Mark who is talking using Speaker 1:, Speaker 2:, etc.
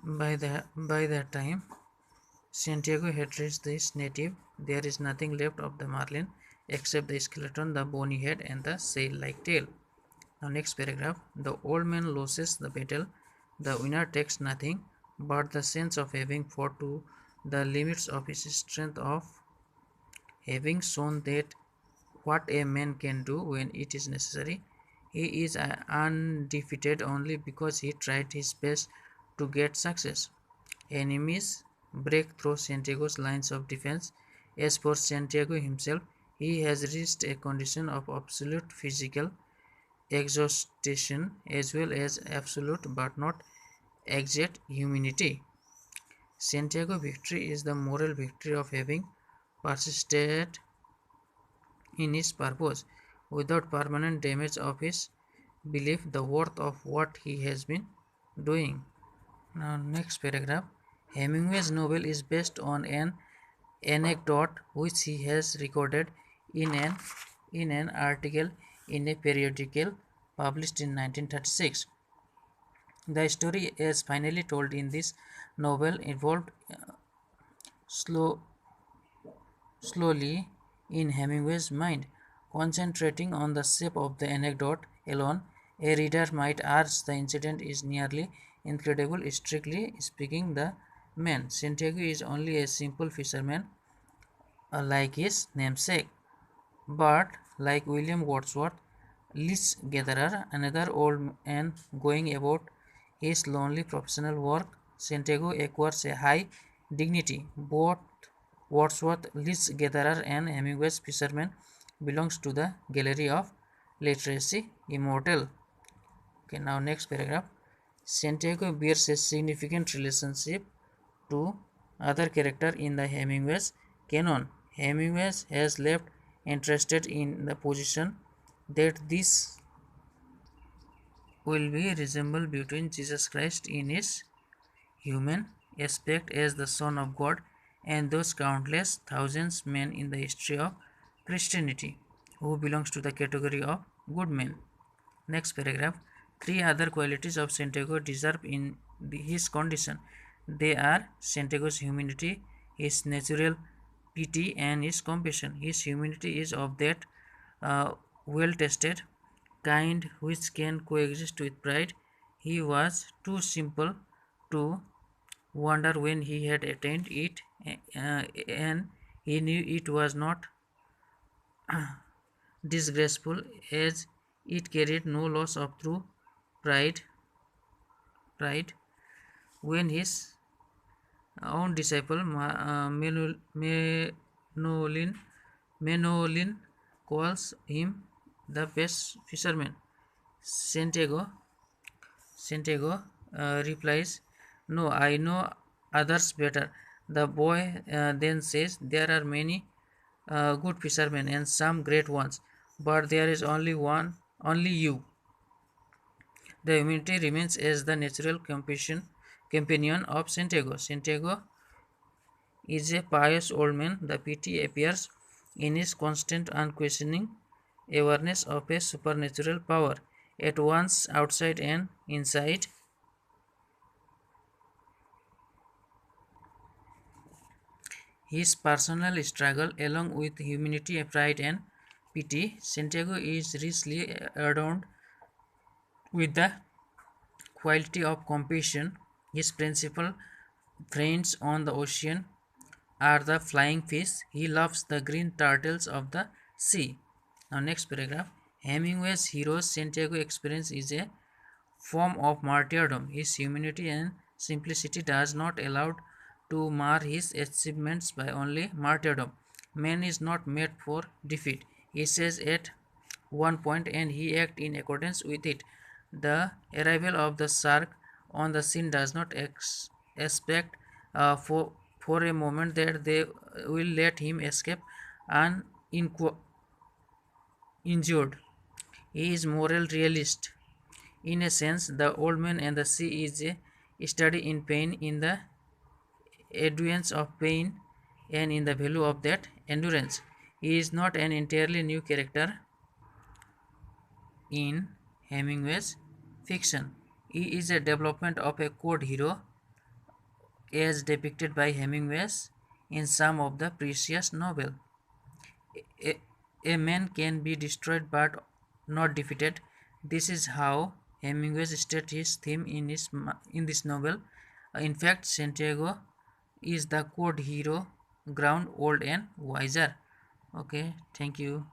Speaker 1: By that time, Santiago had reached this native. There is nothing left of the marlin except the skeleton, the bony head, and the sail-like tail. Now, next paragraph. The old man loses the battle. The winner takes nothing but the sense of having fought to the limits of his strength, of having shown that what a man can do when it is necessary. He is undefeated only because he tried his best to get success. Enemies break through Santiago's lines of defense. As for Santiago himself, he has reached a condition of absolute physical exhaustion as well as absolute but not exact humanity. Santiago victory is the moral victory of having persisted in his purpose without permanent damage of his belief the worth of what he has been doing. Now, next paragraph. Hemingway's novel is based on an anecdote which he has recorded in an article in a periodical published in 1936. The story, as finally told in this novel, evolved slow, slowly in Hemingway's mind. Concentrating on the shape of the anecdote alone, a reader might argue the incident is nearly incredible. Strictly speaking, the man, Santiago, is only a simple fisherman like his namesake. But, like William Wordsworth, lease gatherer, another old man going about his lonely professional work, Santiago acquires a high dignity. Both Wordsworth, lease gatherer, and Hemingway's fisherman belongs to the gallery of literacy immortal. Okay, now next paragraph. Santiago bears a significant relationship to other character in the Hemingway's canon. Hemingway has left interested in the position that this will be resemble between Jesus Christ in his human aspect as the Son of God and those countless thousands men in the history of Christianity who belongs to the category of good men. Next paragraph. Three other qualities of Santiago deserve in his condition. They are Santiago's humanity, his natural pity, and his compassion. His humanity is of that well tested kind which can coexist with pride. He was too simple to wonder when he had attained it, and he knew it was not disgraceful as it carried no loss of true pride. Pride when his own disciple Menolin calls him the best fisherman. Santiago Santiago replies, "No, I know others better." The boy then says, "There are many good fishermen and some great ones, but there is only you." The humanity remains as the natural companion of Santiago. Santiago is a pious old man. The pity appears in his constant unquestioning awareness of a supernatural power, at once outside and inside. His personal struggle, along with humanity, pride, and pity, Santiago is richly adorned with the quality of compassion. His principal friends on the ocean are the flying fish. He loves the green turtles of the sea. Now, next paragraph. Hemingway's hero Santiago experience is a form of martyrdom. His humanity and simplicity does not allow to mar his achievements by only martyrdom. Man is not made for defeat, he says at one point, and he acts in accordance with it. The arrival of the shark on the scene does not expect for a moment that they will let him escape uninjured. He is moral realist. In a sense, the old man and the sea is a study in pain, in the endurance of pain, and in the value of that endurance. He is not an entirely new character in Hemingway's fiction. He is a development of a code hero as depicted by Hemingway in some of the previous novels. A, a man can be destroyed but not defeated. This is how Hemingway stated his theme in this novel. In fact, Santiago is the code hero, grown old and wiser. Okay, thank you.